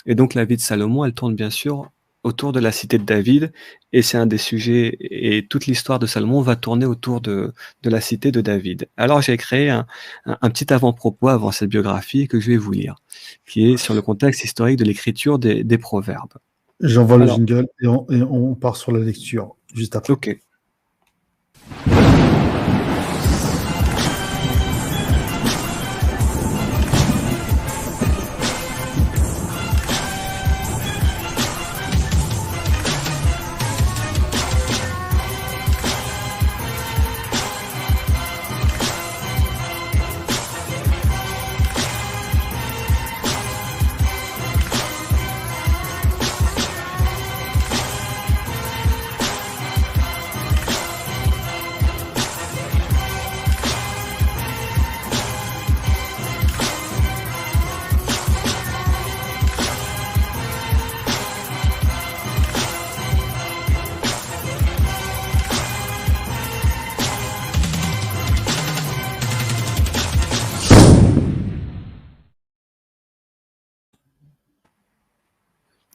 Et donc la vie de Salomon, elle tourne bien sûr autour de la cité de David, et c'est un des sujets, et toute l'histoire de Salomon va tourner autour de la cité de David. Alors j'ai créé un petit avant-propos avant cette biographie que je vais vous lire, qui est sur le contexte historique de l'écriture des proverbes. J'envoie le Alors, jingle et on part sur la lecture juste après. ok.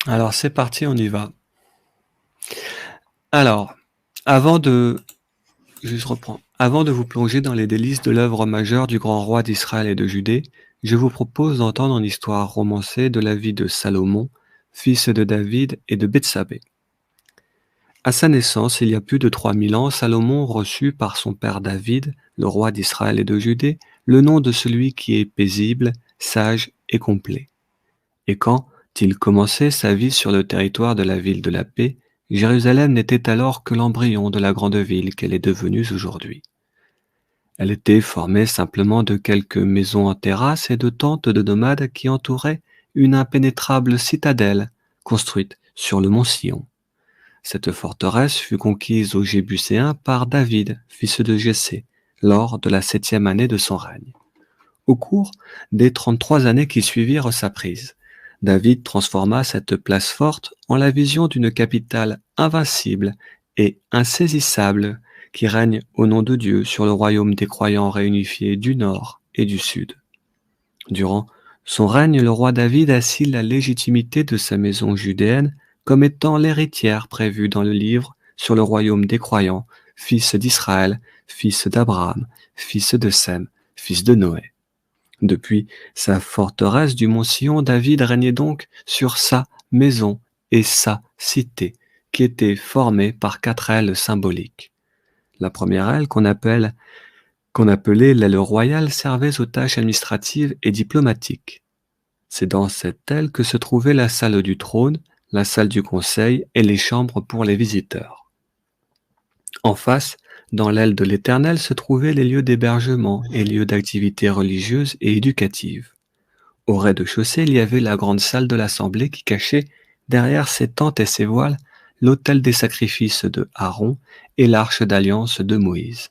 Alors c'est parti, on y va. Alors, avant de, je reprends. Avant de vous plonger dans les délices de l'œuvre majeure du grand roi d'Israël et de Judée, je vous propose d'entendre une histoire romancée de la vie de Salomon, fils de David et de Bethsabée. À sa naissance, il y a plus de 3000 ans, Salomon reçut par son père David, le roi d'Israël et de Judée, le nom de celui qui est paisible, sage et complet. Et quand il commençait sa vie sur le territoire de la ville de la paix, Jérusalem n'était alors que l'embryon de la grande ville qu'elle est devenue aujourd'hui. Elle était formée simplement de quelques maisons en terrasse et de tentes de nomades qui entouraient une impénétrable citadelle construite sur le mont Sion. Cette forteresse fut conquise aux Jébuséens par David, fils de Jessé, lors de la 7e année de son règne. Au cours des 33 années qui suivirent sa prise, David transforma cette place forte en la vision d'une capitale invincible et insaisissable qui règne au nom de Dieu sur le royaume des croyants réunifiés du nord et du sud. Durant son règne, le roi David assit la légitimité de sa maison judéenne comme étant l'héritière prévue dans le livre sur le royaume des croyants, fils d'Israël, fils d'Abraham, fils de Sem, fils de Noé. Depuis sa forteresse du mont Sion, David régnait donc sur sa maison et sa cité, qui étaient formées par 4 ailes symboliques. La première aile, qu'on appelait l'aile royale, servait aux tâches administratives et diplomatiques. C'est dans cette aile que se trouvait la salle du trône, la salle du conseil et les chambres pour les visiteurs. En face, dans l'aile de l'Éternel, se trouvaient les lieux d'hébergement et lieux d'activités religieuses et éducatives. Au rez-de-chaussée, il y avait la grande salle de l'Assemblée qui cachait, derrière ses tentes et ses voiles, l'autel des sacrifices de Aaron et l'arche d'alliance de Moïse,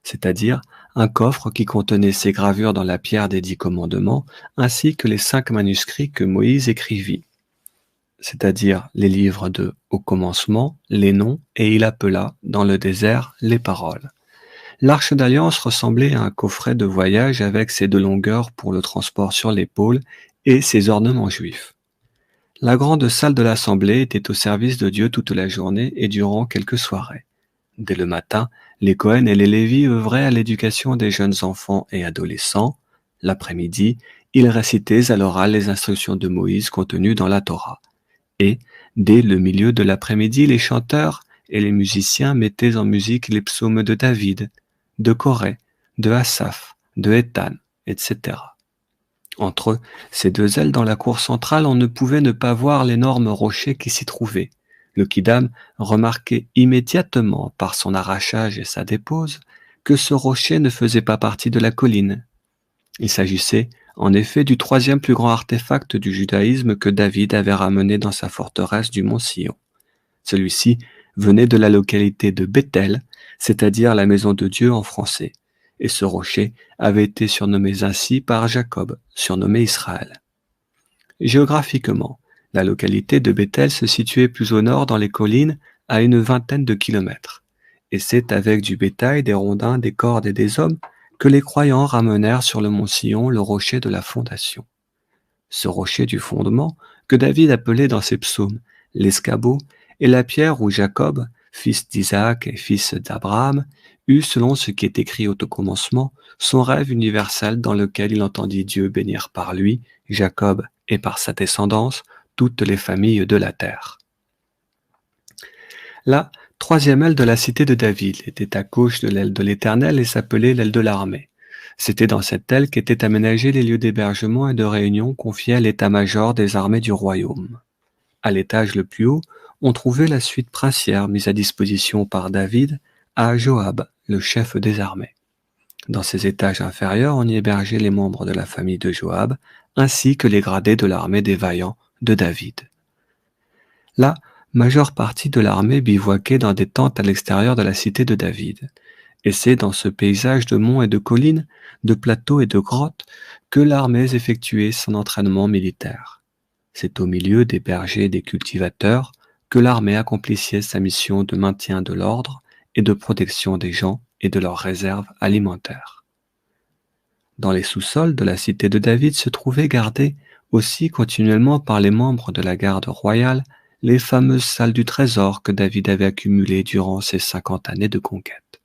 c'est-à-dire un coffre qui contenait ses gravures dans la pierre des 10 commandements, ainsi que les 5 manuscrits que Moïse écrivit, c'est-à-dire les livres de Au commencement, les noms, et il appela dans le désert les paroles. L'arche d'alliance ressemblait à un coffret de voyage avec ses 2 longueurs pour le transport sur l'épaule et ses ornements juifs. La grande salle de l'assemblée était au service de Dieu toute la journée et durant quelques soirées. Dès le matin, les Cohen et les Lévis œuvraient à l'éducation des jeunes enfants et adolescents. L'après-midi, ils récitaient à l'oral les instructions de Moïse contenues dans la Torah. Et, dès le milieu de l'après-midi, les chanteurs et les musiciens mettaient en musique les psaumes de David, de Corée, de Asaph, de Éthan, etc. Entre ces 2 ailes dans la cour centrale, on ne pouvait ne pas voir l'énorme rocher qui s'y trouvait. Le Kidam remarquait immédiatement par son arrachage et sa dépose que ce rocher ne faisait pas partie de la colline. Il s'agissait en effet du 3e plus grand artefact du judaïsme que David avait ramené dans sa forteresse du mont Sion. Celui-ci venait de la localité de Bethel, c'est-à-dire la maison de Dieu en français, et ce rocher avait été surnommé ainsi par Jacob, surnommé Israël. Géographiquement, la localité de Bethel se situait plus au nord dans les collines à une 20aine de kilomètres, et c'est avec du bétail, des rondins, des cordes et des hommes que les croyants ramenèrent sur le mont Sion le rocher de la fondation. ce rocher du fondement que David appelait dans ses psaumes l'escabeau, et la pierre où Jacob, fils d'Isaac et fils d'Abraham, eut, selon ce qui est écrit au commencement, son rêve universel dans lequel il entendit Dieu bénir par lui, Jacob, et par sa descendance, toutes les familles de la terre. La troisième aile de la cité de David était à gauche de l'aile de l'Éternel et s'appelait l'aile de l'armée. C'était dans cette aile qu'étaient aménagés les lieux d'hébergement et de réunion confiés à l'état-major des armées du royaume. À l'étage le plus haut, on trouvait la suite princière mise à disposition par David à Joab, le chef des armées. Dans ces étages inférieurs, on y hébergeait les membres de la famille de Joab, ainsi que les gradés de l'armée des vaillants de David. La majeure partie de l'armée bivouaquait dans des tentes à l'extérieur de la cité de David. Et c'est dans ce paysage de monts et de collines, de plateaux et de grottes, que l'armée effectuait son entraînement militaire. C'est au milieu des bergers et des cultivateurs que l'armée accomplissait sa mission de maintien de l'ordre et de protection des gens et de leurs réserves alimentaires. Dans les sous-sols de la cité de David se trouvaient gardées aussi continuellement par les membres de la garde royale les fameuses salles du trésor que David avait accumulées durant ses 50 années de conquête.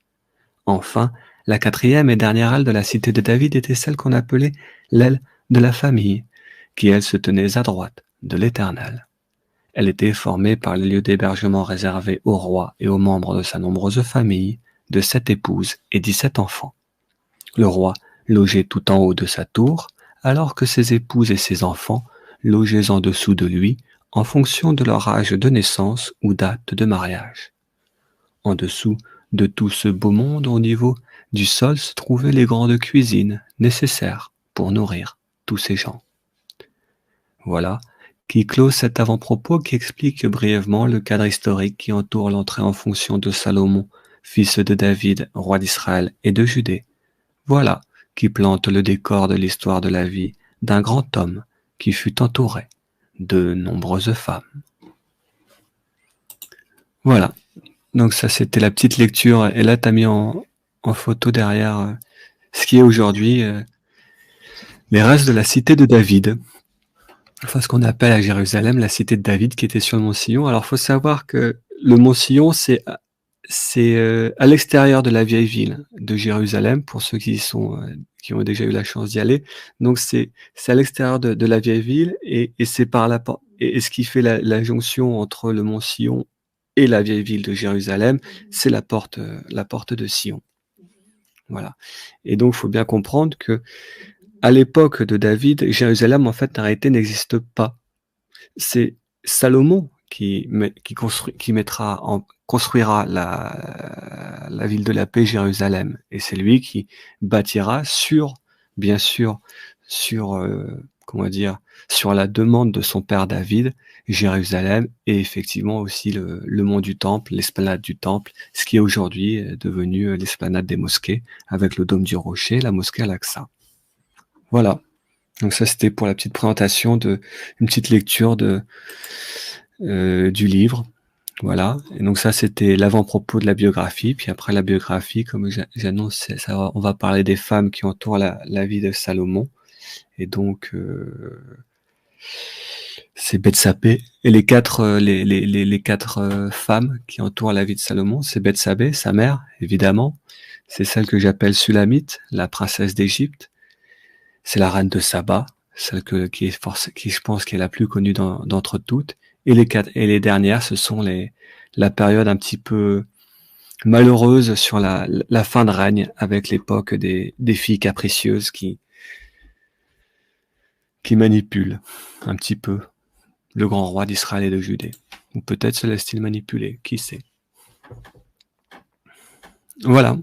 Enfin, la quatrième et dernière aile de la cité de David était celle qu'on appelait l'aile de la famille, qui elle se tenait à droite de l'Éternel. Elle était formée par les lieux d'hébergement réservés au roi et aux membres de sa nombreuse famille, de 7 épouses et 17 enfants. Le roi logeait tout en haut de sa tour, alors que ses épouses et ses enfants logeaient en dessous de lui, en fonction de leur âge de naissance ou date de mariage. En dessous de tout ce beau monde, au niveau du sol, se trouvaient les grandes cuisines nécessaires pour nourrir tous ces gens. Voilà qui clôt cet avant-propos qui explique brièvement le cadre historique qui entoure l'entrée en fonction de Salomon, fils de David, roi d'Israël et de Judée. Voilà qui plante le décor de l'histoire de la vie d'un grand homme qui fut entouré de nombreuses femmes. Voilà. Donc ça, c'était la petite lecture. Et là, tu as mis en photo derrière ce qui est aujourd'hui les restes de la cité de David. Enfin, ce qu'on appelle à Jérusalem la cité de David qui était sur le mont Sion. Alors, il faut savoir que le mont Sion, c'est à l'extérieur de la vieille ville de Jérusalem, pour ceux qui ont déjà eu la chance d'y aller. Donc, c'est à l'extérieur de la vieille ville et c'est par la porte. Et ce qui fait la jonction entre le mont Sion et la vieille ville de Jérusalem, c'est la porte de Sion. Voilà. Et donc, il faut bien comprendre que à l'époque de David, Jérusalem, en fait, en réalité, n'existe pas. C'est Salomon qui construira la ville de la paix, Jérusalem. Et c'est lui qui bâtira bien sûr, sur la demande de son père David, Jérusalem, et effectivement aussi le mont du Temple, l'esplanade du Temple, ce qui est aujourd'hui devenu l'esplanade des mosquées, avec le dôme du Rocher, la mosquée Al-Aqsa. Voilà. Donc ça, c'était pour la petite présentation une petite lecture du livre. Voilà. Et donc ça, c'était l'avant-propos de la biographie. Puis après la biographie, comme j'annonce, on va parler des femmes qui entourent la vie de Salomon. Et donc, c'est Bethsabée. Et les quatre femmes qui entourent la vie de Salomon, c'est Bethsabée, sa mère, évidemment. C'est celle que j'appelle Sulamite, la princesse d'Égypte. C'est la reine de Saba, celle qui je pense qui est la plus connue d'entre toutes. Et les dernières, ce sont la période un petit peu malheureuse sur la fin de règne, avec l'époque des filles capricieuses qui manipulent un petit peu le grand roi d'Israël et de Judée. Ou peut-être se laisse-t-il manipuler, qui sait. Voilà.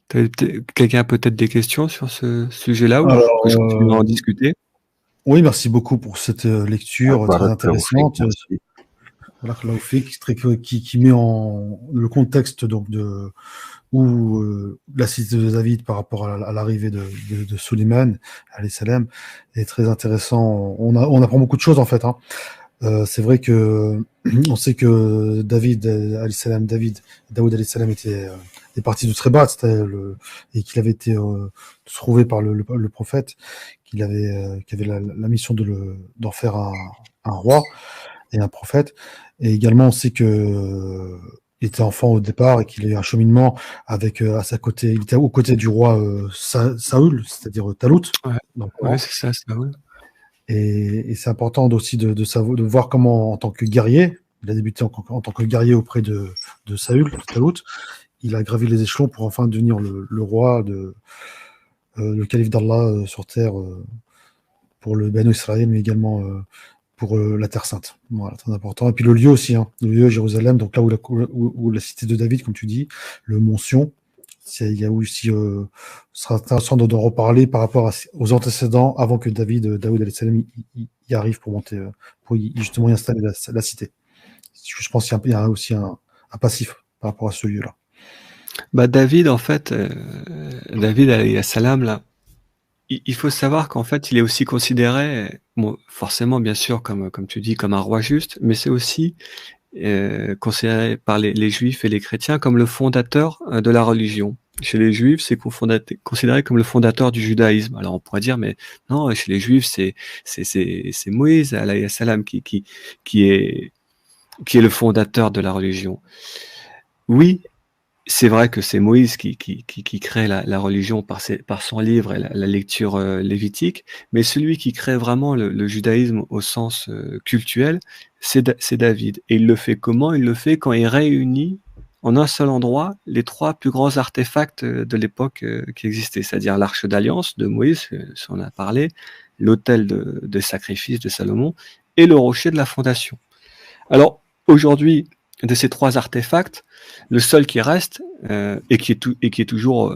Quelqu'un a peut-être des questions sur ce sujet-là, ou que je continue à en discuter? Oui, merci beaucoup pour cette lecture très intéressante. Voilà, qui met en le contexte donc où la cité de David par rapport à l'arrivée de Suleiman, alayhi salam, est très intéressant. On apprend beaucoup de choses en fait. Hein. C'est vrai que on sait que Daoud alayhi salam est parti de très bas, et qu'il avait été trouvé par le prophète, qui avait la mission d'en faire un roi et un prophète. Et également, on sait que il était enfant au départ et qu'il a eu un cheminement avec à sa côté, il était aux côtés du roi Saül, c'est-à-dire Talout. Ouais, c'est ça, Saül. Et c'est important aussi de voir comment, en tant que guerrier, il a débuté en tant que guerrier auprès de Saül, de Talout. Il a gravi les échelons pour enfin devenir le roi, le calife d'Allah sur terre pour le Banu Israël, mais également pour la Terre Sainte. Voilà, très important. Et puis le lieu aussi, hein, le lieu Jérusalem, donc là où la cité de David, comme tu dis, le mont Sion. Il y a aussi, ce sera intéressant d'en reparler par rapport aux antécédents avant que Daoud al-Salam y arrive pour monter, pour justement y installer la cité. Je pense qu'il y a aussi un passif par rapport à ce lieu-là. Bah David, en fait, David alayhi salam, là, il faut savoir qu'en fait, il est aussi considéré, bon, forcément, bien sûr, comme tu dis, comme un roi juste, mais c'est aussi considéré par les juifs et les chrétiens comme le fondateur de la religion. Chez les juifs, c'est considéré comme le fondateur du judaïsme. Alors on pourrait dire, mais non, chez les juifs, c'est Moïse, alayhi salam, qui est le fondateur de la religion. Oui, c'est vrai que c'est Moïse qui crée la religion par son livre et la lecture lévitique, mais celui qui crée vraiment le judaïsme au sens cultuel, c'est David. Et il le fait comment? Il le fait quand il réunit en un seul endroit les trois plus grands artefacts de l'époque qui existaient, c'est-à-dire l'arche d'alliance de Moïse, si on a parlé, l'autel de sacrifice de Salomon, et le rocher de la fondation. Alors, aujourd'hui, de ces trois artefacts, le seul qui reste, et qui est toujours,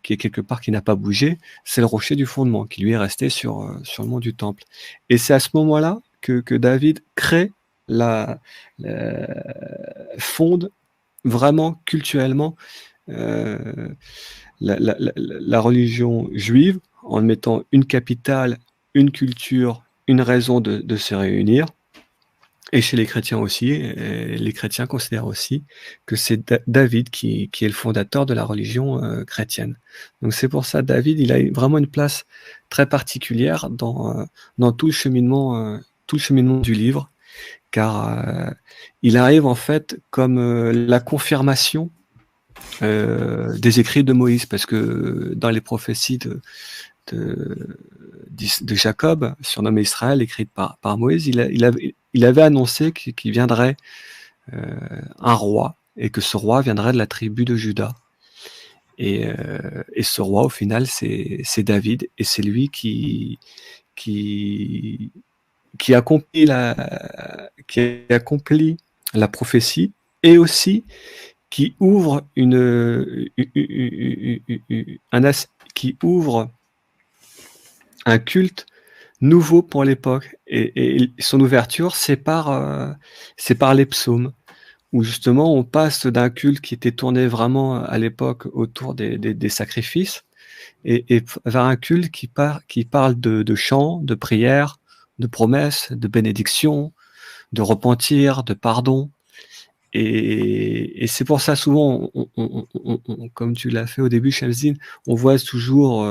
qui est quelque part, qui n'a pas bougé, c'est le rocher du fondement, qui lui est resté sur le mont du Temple. Et c'est à ce moment-là que David crée fonde vraiment culturellement la religion juive, en mettant une capitale, une culture, une raison de se réunir. Et chez les chrétiens aussi, les chrétiens considèrent aussi que c'est David qui est le fondateur de la religion chrétienne. Donc c'est pour ça David, il a vraiment une place très particulière dans tout le cheminement du livre, car il arrive en fait comme la confirmation des écrits de Moïse, parce que dans les prophéties de Jacob, surnommé Israël, écrite par Moïse, il avait annoncé qu'il viendrait un roi, et que ce roi viendrait de la tribu de Juda. Et ce roi, au final, c'est David, et c'est lui qui accomplit la prophétie, et aussi qui ouvre un culte nouveau pour l'époque. Et son ouverture, c'est par les psaumes, où justement on passe d'un culte qui était tourné vraiment à l'époque autour des sacrifices, et vers un culte qui parle de chants, de prières, de promesses, de bénédictions, de repentir, de pardon. Et c'est pour ça, souvent, comme tu l'as fait au début, Shamsin, on voit toujours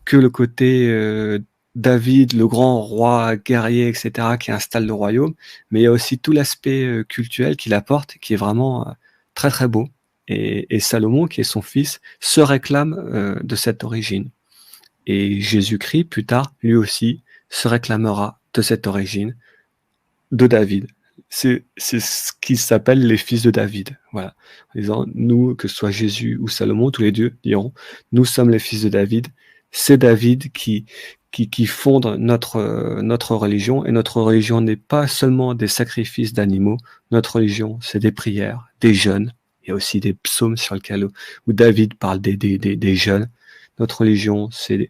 que le côté David, le grand roi guerrier, etc., qui installe le royaume, mais il y a aussi tout l'aspect cultuel qu'il apporte, qui est vraiment très très beau. Et Salomon, qui est son fils, se réclame de cette origine. Et Jésus-Christ, plus tard, lui aussi, se réclamera de cette origine de David. C'est ce qui s'appelle les fils de David. Voilà. En disant, nous, que ce soit Jésus ou Salomon, tous les deux diront, nous sommes les fils de David. C'est David qui fonde notre religion. Et notre religion n'est pas seulement des sacrifices d'animaux. Notre religion, c'est des prières, des jeûnes. Il y a aussi des psaumes sur lesquels où David parle des jeûnes. Notre religion, c'est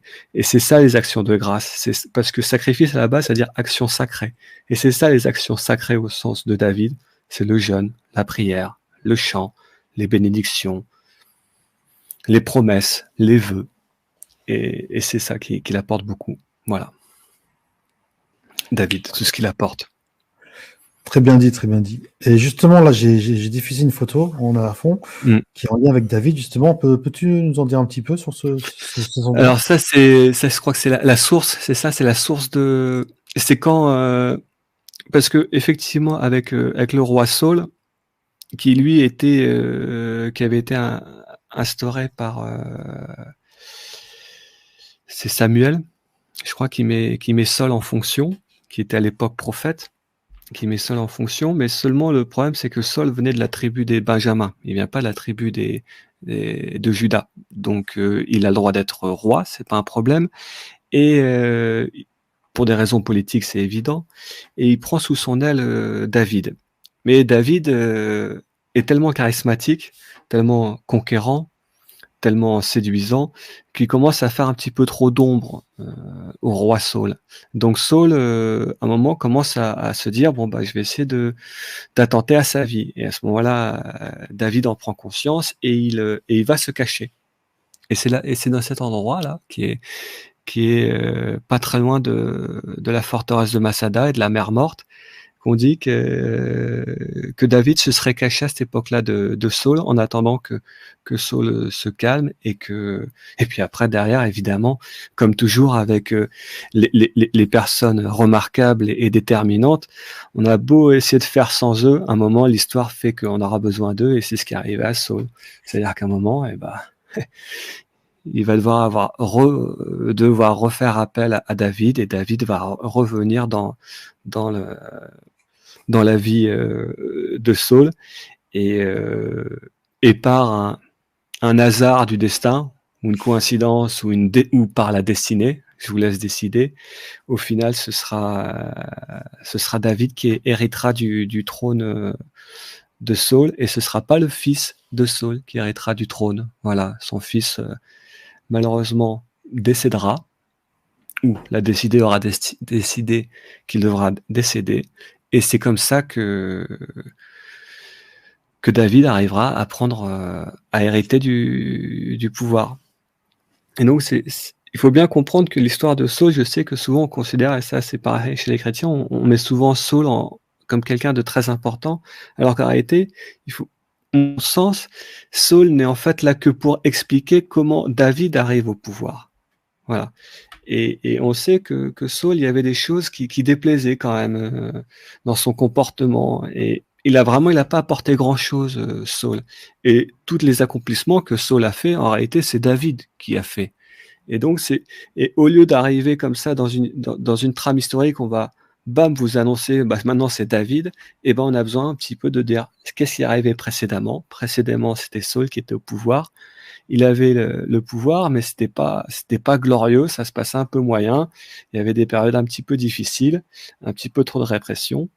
ça les actions de grâce. C'est parce que sacrifice à la base, c'est-à-dire action sacrée. Et c'est ça les actions sacrées au sens de David. C'est le jeûne, la prière, le chant, les bénédictions, les promesses, les vœux. Et c'est ça qu'il apporte beaucoup. Voilà. David, tout ce qu'il apporte. Très bien dit, très bien dit. Et justement, là, j'ai diffusé une photo, on a à fond, qui est en lien avec David, justement. Peux-tu nous en dire un petit peu sur ces endroits? Alors ça, je crois que c'est la source, c'est ça, c'est la source de... C'est quand... parce que effectivement, avec le roi Saul, qui lui était... qui avait été instauré par... c'est Samuel, je crois, qui met Saul en fonction, qui était à l'époque prophète, qui met Saul en fonction, mais seulement le problème, c'est que Saul venait de la tribu des Benjamins, il vient pas de la tribu de Juda, donc il a le droit d'être roi, c'est pas un problème, et pour des raisons politiques, c'est évident, et il prend sous son aile David. Mais David est tellement charismatique, tellement conquérant, tellement séduisant, qu'il commence à faire un petit peu trop d'ombre au roi Saul. Donc Saul, à un moment, commence à se dire, bon, bah, je vais essayer d'attenter à sa vie. Et à ce moment-là, David en prend conscience et il va se cacher. Et c'est dans cet endroit-là qui est pas très loin de la forteresse de Masada et de la mer Morte, qu'on dit que David se serait caché à cette époque-là de Saul en attendant que Saul se calme et puis après derrière évidemment comme toujours avec les personnes remarquables et déterminantes, on a beau essayer de faire sans eux, à un moment l'histoire fait qu'on aura besoin d'eux et c'est ce qui est arrivé à Saul. C'est-à-dire qu'à un moment, il va devoir refaire appel à David et David va revenir dans la vie de Saul et par un hasard du destin ou une coïncidence ou par la destinée, je vous laisse décider, au final ce sera David qui héritera du trône de Saul et ce sera pas le fils de Saul qui héritera du trône. Voilà, son fils malheureusement décédera, ou la décidée aura décidé qu'il devra décéder, et c'est comme ça que David arrivera à à hériter du pouvoir. Et donc il faut bien comprendre que l'histoire de Saul, je sais que souvent on considère, et ça c'est pareil chez les chrétiens, on met souvent Saul comme quelqu'un de très important, alors qu'en réalité, à mon sens, Saul n'est en fait là que pour expliquer comment David arrive au pouvoir. Voilà. Et on sait que Saul, il y avait des choses qui déplaisaient quand même dans son comportement. Et il n'a pas apporté grand-chose, Saul. Et tous les accomplissements que Saul a fait, en réalité, c'est David qui a fait. Et donc, et au lieu d'arriver comme ça dans une trame historique, on va, bam, vous annoncer, bah, maintenant c'est David, et ben on a besoin un petit peu de dire qu'est-ce qui est arrivé précédemment. Précédemment, c'était Saul qui était au pouvoir. Il avait le pouvoir, mais c'était pas glorieux, ça se passait un peu moyen. Il y avait des périodes un petit peu difficiles, un petit peu trop de répression.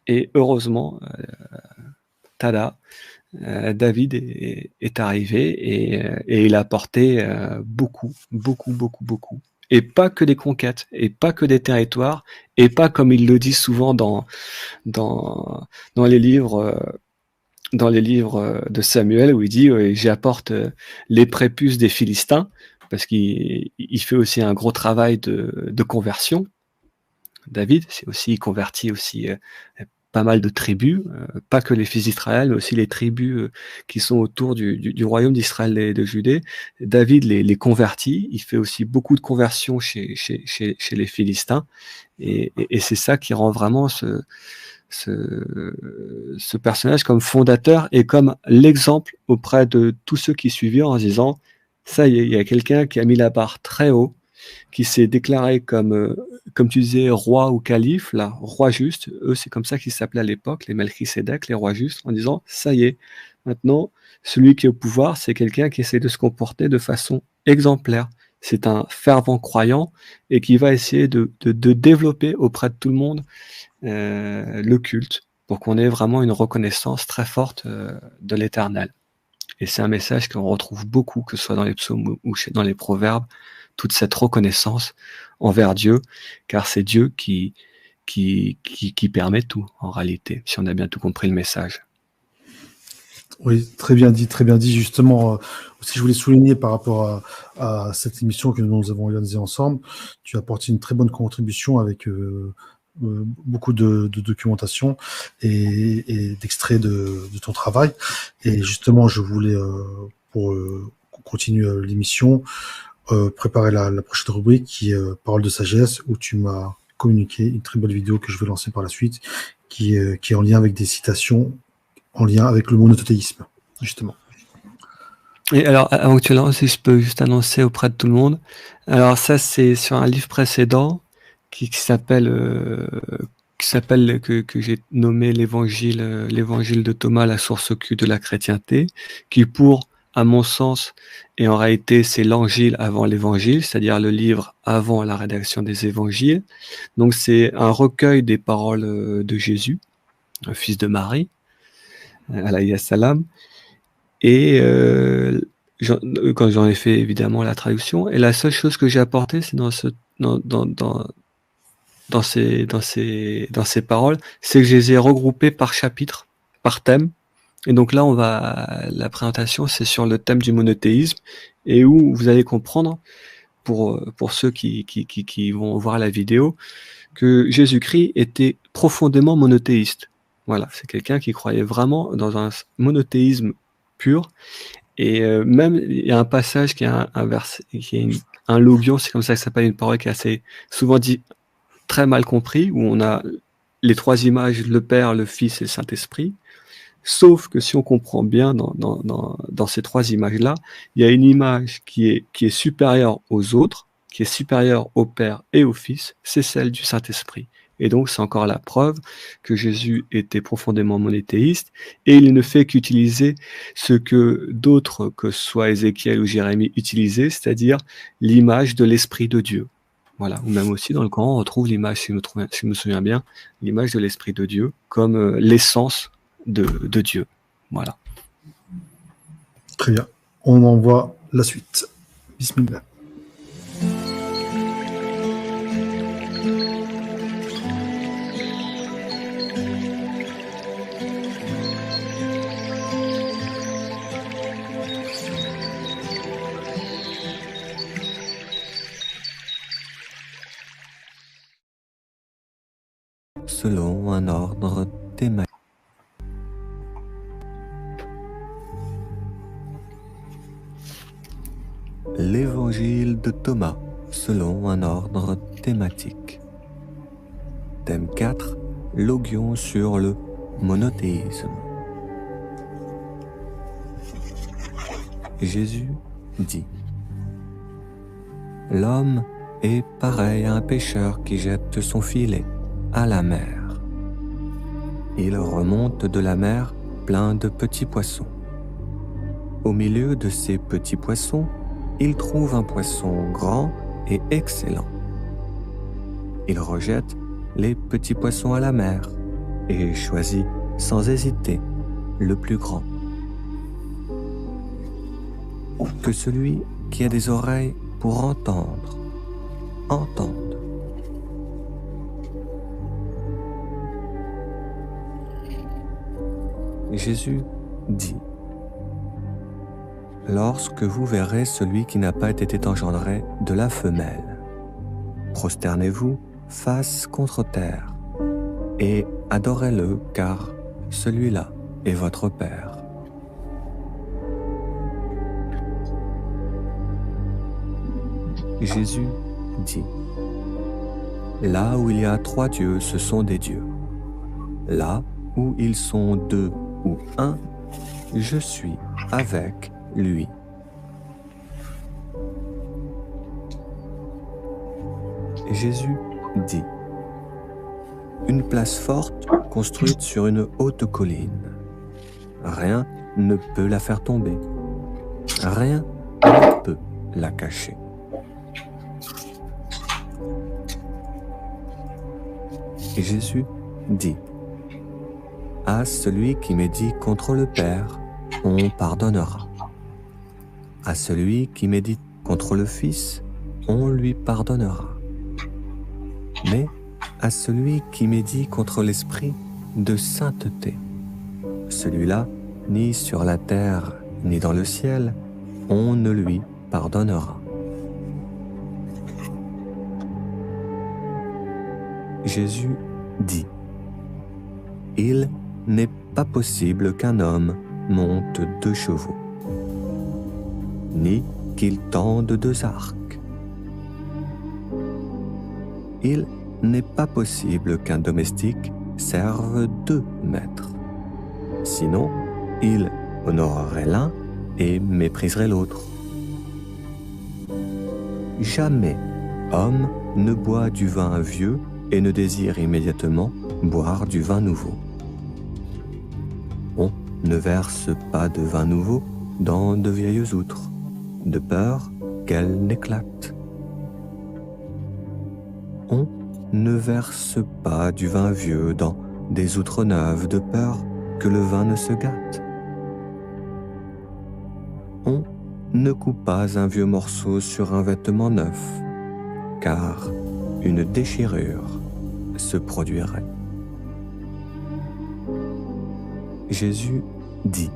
Et heureusement, tada, David est arrivé et il a apporté beaucoup, beaucoup, beaucoup, beaucoup. Et pas que des conquêtes, et pas que des territoires, et pas comme il le dit souvent dans les livres. Dans les livres de Samuel, où il dit j'apporte les prépuces des Philistins, parce qu'il fait aussi un gros travail de conversion. David, il convertit aussi pas mal de tribus, pas que les fils d'Israël, mais aussi les tribus qui sont autour du royaume d'Israël et de Judée. David les convertit, il fait aussi beaucoup de conversions chez les Philistins, et c'est ça qui rend vraiment ce personnage comme fondateur et comme l'exemple auprès de tous ceux qui suivaient en se disant ça y est, il y a quelqu'un qui a mis la barre très haut, qui s'est déclaré comme tu disais, roi ou calife, là, roi juste. Eux, c'est comme ça qu'ils s'appelaient à l'époque, les Melchisédek, les rois justes, en disant ça y est, maintenant, celui qui est au pouvoir, c'est quelqu'un qui essaie de se comporter de façon exemplaire. C'est un fervent croyant et qui va essayer de développer auprès de tout le monde le culte, pour qu'on ait vraiment une reconnaissance très forte de l'Éternel. Et c'est un message qu'on retrouve beaucoup, que ce soit dans les psaumes ou dans les proverbes, toute cette reconnaissance envers Dieu, car c'est Dieu qui permet tout, en réalité, si on a bien tout compris le message. Oui, très bien dit. Justement, aussi, je voulais souligner par rapport à cette émission que nous avons réalisée ensemble, tu as apporté une très bonne contribution avec beaucoup de documentation et d'extraits de ton travail. Et justement, je voulais, pour continuer l'émission, préparer la prochaine rubrique qui est Parole de sagesse, où tu m'as communiqué une très belle vidéo que je vais lancer par la suite, qui est en lien avec des citations, en lien avec le monothéisme, justement. Et alors, avant que tu lances, si je peux juste annoncer auprès de tout le monde. Alors ça, c'est sur un livre précédent qui s'appelle que j'ai nommé l'évangile de Thomas, la source occulte de la chrétienté, qui à mon sens, et en réalité c'est l'Angile avant l'Évangile, c'est-à-dire le livre avant la rédaction des évangiles. Donc c'est un recueil des paroles de Jésus, le fils de Marie, alayhi salam. Et quand j'en ai fait évidemment la traduction, et la seule chose que j'ai apportée, c'est dans ces paroles, c'est que je les ai regroupées par chapitre, par thème. Et donc là, la présentation, c'est sur le thème du monothéisme, et où vous allez comprendre, pour ceux qui vont voir la vidéo, que Jésus-Christ était profondément monothéiste. Voilà, c'est quelqu'un qui croyait vraiment dans un monothéisme pur. Et même, il y a un passage qui a un verset, qui est un logion, c'est comme ça que ça s'appelle, une parole qui est assez souvent dit, très mal compris, où on a les trois images, le Père, le Fils et le Saint-Esprit. Sauf que si on comprend bien dans ces trois images-là, il y a une image qui est supérieure aux autres, qui est supérieure au Père et au Fils, c'est celle du Saint-Esprit. Et donc, c'est encore la preuve que Jésus était profondément monothéiste, et il ne fait qu'utiliser ce que d'autres, que ce soit Ézéchiel ou Jérémie, utilisaient, c'est-à-dire l'image de l'Esprit de Dieu. Voilà. Ou même aussi dans le Coran, on retrouve l'image, si je me souviens bien, l'image de l'Esprit de Dieu comme l'essence de Dieu. Voilà. Très bien. On envoie la suite. Bismillah. Selon un ordre thématique. L'évangile de Thomas, selon un ordre thématique. Thème 4, logion sur le monothéisme. Jésus dit: L'homme est pareil à un pêcheur qui jette son filet à la mer. Il remonte de la mer plein de petits poissons. Au milieu de ces petits poissons, il trouve un poisson grand et excellent. Il rejette les petits poissons à la mer et choisit sans hésiter le plus grand. Que celui qui a des oreilles pour entendre, entende. Jésus dit: Lorsque vous verrez celui qui n'a pas été engendré de la femelle, prosternez-vous face contre terre et adorez-le, car celui-là est votre Père. Jésus dit: Là où il y a 3 dieux, ce sont des dieux. Là où ils sont 2 ou 1, je suis avec lui. Jésus dit: Une place forte construite sur une haute colline. Rien ne peut la faire tomber. Rien ne peut la cacher. Jésus dit: À celui qui médit contre le Père, on pardonnera. À celui qui médite contre le Fils, on lui pardonnera. Mais à celui qui médit contre l'Esprit de sainteté, celui-là, ni sur la terre, ni dans le ciel, on ne lui pardonnera. Jésus dit: Il n'est pas possible qu'un homme monte 2 chevaux, ni qu'il tende 2 arcs. Il n'est pas possible qu'un domestique serve 2 maîtres. Sinon, il honorerait l'un et mépriserait l'autre. Jamais homme ne boit du vin vieux et ne désire immédiatement boire du vin nouveau. On ne verse pas de vin nouveau dans de vieilles outres, de peur qu'elles n'éclatent. On ne verse pas du vin vieux dans des outres neuves, de peur que le vin ne se gâte. On ne coupe pas un vieux morceau sur un vêtement neuf, car une déchirure se produirait. Jésus dit: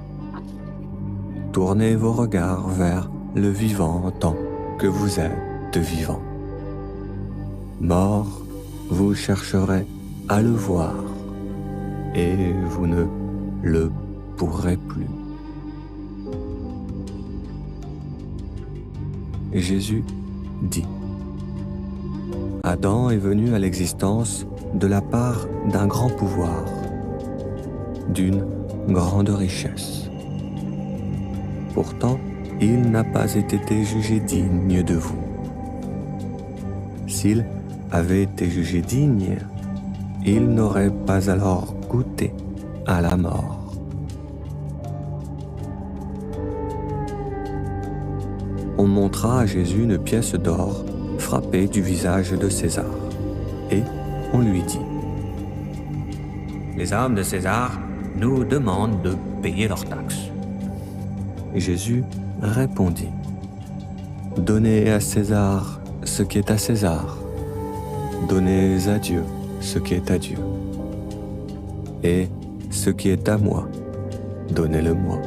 Tournez vos regards vers le vivant tant que vous êtes vivant. Mort, vous chercherez à le voir, et vous ne le pourrez plus. Jésus dit: Adam est venu à l'existence de la part d'un grand pouvoir, d'une grande richesse. Pourtant, il n'a pas été jugé digne de vous. S'il avait été jugé digne, il n'aurait pas alors goûté à la mort. On montra à Jésus une pièce d'or frappée du visage de César, et on lui dit: Les hommes de César nous demandent de payer leurs taxes. Jésus répondit: Donnez à César ce qui est à César, donnez à Dieu ce qui est à Dieu, et ce qui est à moi, donnez-le-moi.